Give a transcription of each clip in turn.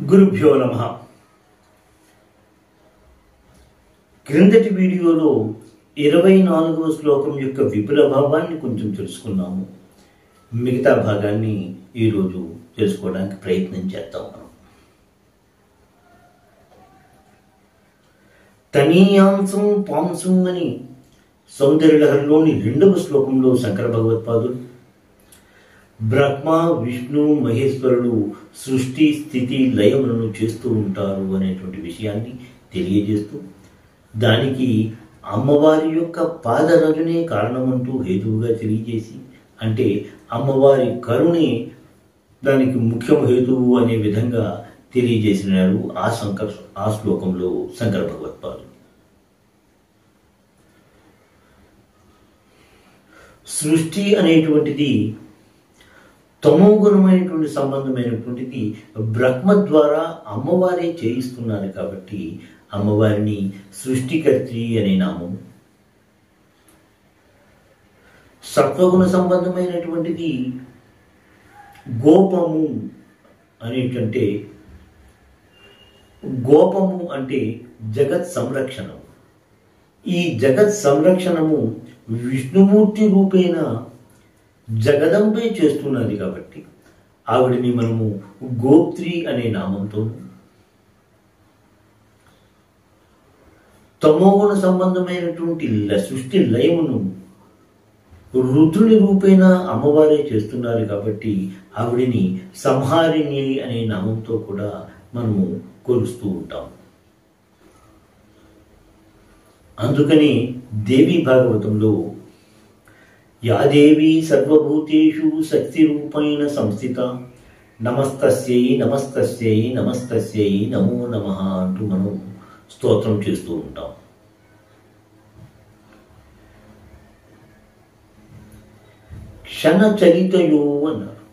గురుభ్యో నమః. క్రిందటి వీడియోలో 24వ శ్లోకం యొక్క విపుల భావాన్ని కొంచెం తెలుసుకున్నాము. మిగతా భాగాన్ని ఈరోజు తెలుసుకోవడానికి ప్రయత్నం చేద్దాం. తనీయాంశం పాంసం అని సౌందర్యలహరిలోని 2వ శ్లోకంలో శంకర భగవత్పాదులు బ్రహ్మ విష్ణు మహేశ్వరుడు సృష్టి స్థితి లయములను చేస్తూ ఉంటారు అనేటువంటి విషయాన్ని తెలియజేస్తూ దానికి అమ్మవారి యొక్క పాదరజునే కారణమంటూ హేతువుగా తెలియజేసి, అంటే అమ్మవారి కరుణే దానికి ముఖ్య హేతువు అనే విధంగా తెలియజేసినారు ఆ శ్లోకంలో శంకర భగవత్పాదులు. సృష్టి అనేటువంటిది తమోగుణమైనటువంటి సంబంధమైనటువంటిది బ్రహ్మ ద్వారా అమ్మవారే చేయిస్తున్నారు కాబట్టి అమ్మవారిని సృష్టికర్త్రి అనే నామం. సత్వగుణ సంబంధమైనటువంటిది గోపము అనేటంటే, గోపము అంటే జగత్ సంరక్షణము. ఈ జగత్ సంరక్షణము విష్ణుమూర్తి రూపేణ జగదంబే చేస్తున్నది కాబట్టి ఆవిడని మనము గోప్త్రి అనే నామంతో, తమోగుణ సంబంధమైనటువంటి సృష్టి లయమును రుద్రుని రూపేణ అమ్మవారే చేస్తున్నారు కాబట్టి ఆవిడిని సంహారిణి అనే నామంతో కూడా మనము కొలుస్తూ ఉంటాం. అందుకని దేవి భాగవతంలో యాదేవి సర్వభూతేషు శక్తి రూపేణ సంస్థిత నమస్తస్యై నమస్తస్యై నమస్తస్యై నమో నమః అంటూ మనం స్తోత్రం చేస్తూ ఉంటాం. క్షణచలితయో అన్నారు.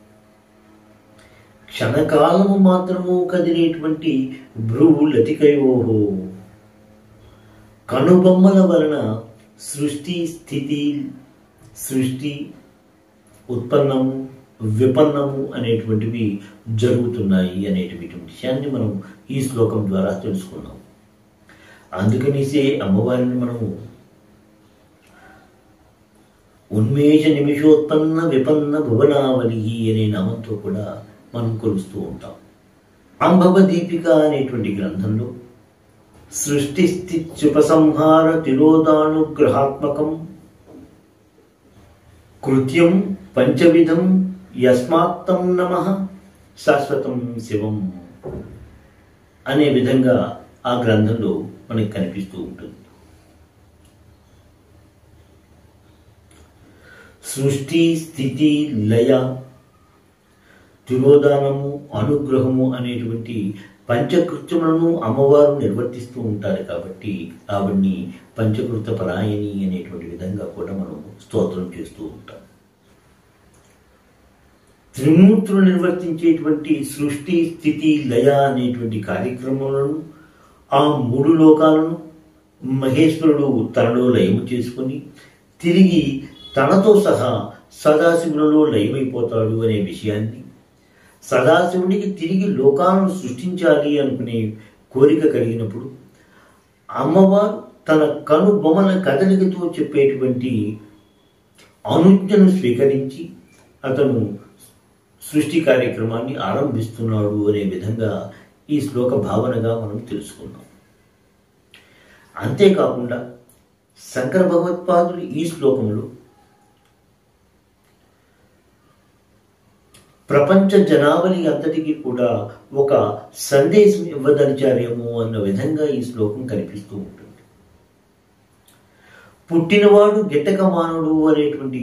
క్షణకాలము మాత్రము కదిలేటువంటి భ్రువు లతికయోహో, కనుబొమ్మల వలన సృష్టి ఉత్పన్నము విపన్నము అనేటువంటివి జరుగుతున్నాయి అనేటువంటి విషయాన్ని మనం ఈ శ్లోకం ద్వారా తెలుసుకున్నాం. అందుకనిసే అమ్మవారిని మనము ఉన్మేష నిమిషోత్పన్న విపన్న భువనావలి అనే నామంతో కూడా మనం కొలుస్తూ ఉంటాం. అంబవ దీపిక అనేటువంటి గ్రంథంలో సృష్టి స్థిత్యుపసంహార తిరోధానుగ్రహాత్మకం కృత్యం పంచవిధం యస్మాత్తం నమః శాశ్వతం శివం అనే విధంగా ఆ గ్రంథంలో మనకి కనిపిస్తూ ఉంటుంది. సృష్టి స్థితి లయ తిరోధానము అనుగ్రహము అనేటువంటి పంచకృత్యములను అమ్మవారు నిర్వర్తిస్తూ ఉంటారు కాబట్టి ఆవిడ్ని పంచకృత పరాయణి అనేటువంటి విధంగా కూడా మనం స్తోత్రం చేస్తూ ఉంటాం. త్రిమూర్తులు నిర్వర్తించేటువంటి సృష్టి స్థితి లయ అనేటువంటి కార్యక్రమాలను, ఆ 3 లోకాలను మహేశ్వరుడు తనలో లయము చేసుకుని తిరిగి తనతో సహా సదాశివులలో లయమైపోతాడు అనే విషయాన్ని, సదాశివునికి తిరిగి లోకాలను సృష్టించాలి అనుకునే కోరిక కలిగినప్పుడు అమ్మవారు తన కనుబొమ్మల కదలికతో చెప్పేటువంటి అనుజ్ఞను స్వీకరించి అతను సృష్టి కార్యక్రమాన్ని ఆరంభిస్తున్నాడు అనే విధంగా ఈ శ్లోక భావనగా మనం తెలుసుకున్నాం. అంతేకాకుండా శంకర భగవత్పాదులు ఈ శ్లోకంలో ప్రపంచ జనావళి అంతటికి కూడా ఒక సందేశం ఇవ్వదలిచారేమో అన్న విధంగా ఈ శ్లోకం కనిపిస్తూ ఉంటుంది. పుట్టినవాడు గిట్టక మానుడు అనేటువంటి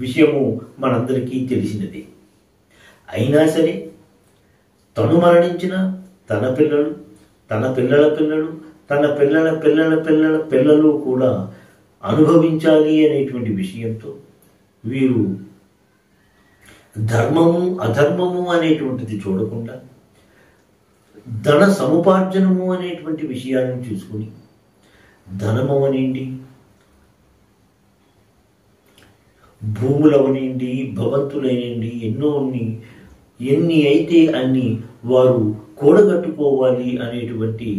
విషయము మనందరికీ తెలిసినదే. అయినా సరే తను మరణించిన తన పిల్లలు, తన పిల్లల పిల్లలు, తన పిల్లల పిల్లల పిల్లల పిల్లలు కూడా అనుభవించాలి అనేటువంటి విషయంతో వీరు ధర్మము అధర్మము అనేటువంటిది చూడకుండా ధన సముపార్జనము అనేటువంటి విషయాలను చూసుకుని ధనము అనిండి, భూములవనండి, భవంతులైనండి, ఎన్ని అయితే అన్ని వారు కూడగట్టుకోవాలి అనేటువంటి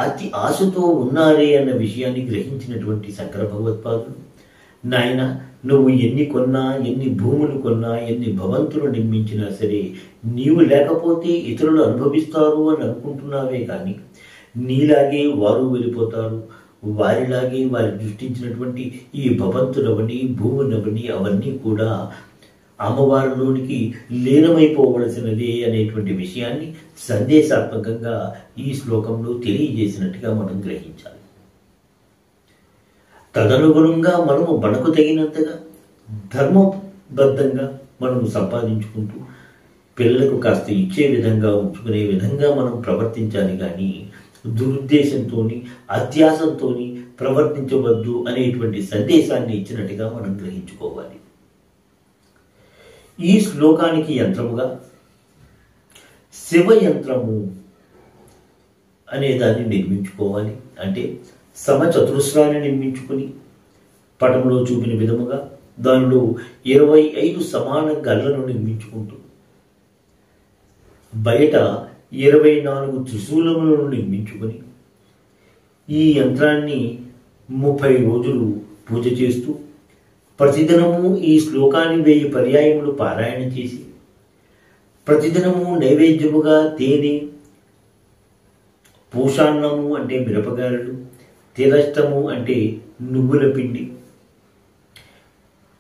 అతి ఆశతో ఉన్నారే అన్న విషయాన్ని గ్రహించినటువంటి శంకర భగవత్పాదులు, నాయన నువ్వు ఎన్ని కొన్నా, ఎన్ని భూములు కొన్నా, ఎన్ని భవంతులు నిర్మించినా సరే నీవు లేకపోతే ఇతరులు అనుభవిస్తారు అని అనుకుంటున్నావే కానీ నీలాగే వారు వెళ్ళిపోతారు, వారిలాగే వారి సృష్టించినటువంటి ఈ భవంతులవని, భూములవని అవన్నీ కూడా అమ్మవారిలోనికి లీనమైపోవలసినదే అనేటువంటి విషయాన్ని సందేశాత్మకంగా ఈ శ్లోకంలో తెలియజేసినట్టుగా మనం గ్రహించాలి. తదనుగుణంగా మనము మనకు తగినంతగా ధర్మబద్ధంగా మనము సంపాదించుకుంటూ పిల్లలకు కాస్త ఇచ్చే విధంగా ఉంచుకునే విధంగా మనం ప్రవర్తించాలి కానీ దురుద్దేశంతో, అత్యాశంతో ప్రవర్తించవద్దు అనేటువంటి సందేశాన్ని ఇచ్చినట్టుగా మనం గ్రహించుకోవాలి. ఈ శ్లోకానికి యంత్రముగా శివయంత్రము అనే దాన్ని నిర్మించుకోవాలి. అంటే సమచతురస్రాన్ని నిర్మించుకుని పటంలో చూపిన విధముగా దానిలో 25 సమాన గళ్ళను నిర్మించుకుంటూ బయట 24 త్రిశూలములను నిర్మించుకొని ఈ యంత్రాన్ని 30 రోజులు పూజ చేస్తూ ప్రతిదినము ఈ శ్లోకాన్ని 1000 పర్యాయములు పారాయణ చేసి ప్రతిదినము నైవేద్యముగా తేనె, పూషాన్నము అంటే మిరపగారలు, తిలష్టము అంటే నువ్వుల పిండి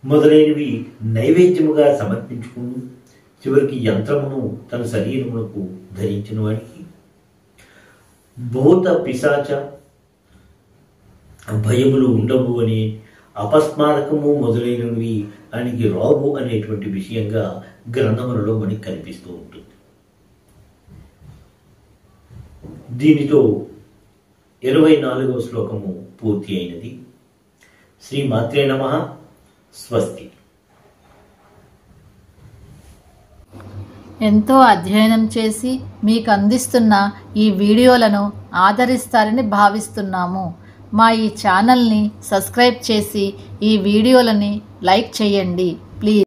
మొదలైనవి నైవేద్యముగా సమర్పించుకుని చివరికి యంత్రమును తన శరీరమునకు ధరించిన వాడికి భూత పిశాచ భయములు ఉండవు అని, అపస్మారకము మొదలైనవి ఆయనకి రావు అనేటువంటి విషయంగా గ్రంథములలో మనకి కనిపిస్తూ ఉంటుంది. దీనితో 24వ శ్లోకము పూర్తి అయినది. శ్రీ మాత్రే నమః. స్వస్తి. ఎంతో అధ్యయనం చేసి మీకు అందిస్తున్న ఈ వీడియోలను ఆదరిస్తారని భావిస్తున్నాము. మా ఈ ఛానల్ని సబ్స్క్రైబ్ చేసి ఈ వీడియోలని లైక్ చేయండి ప్లీజ్.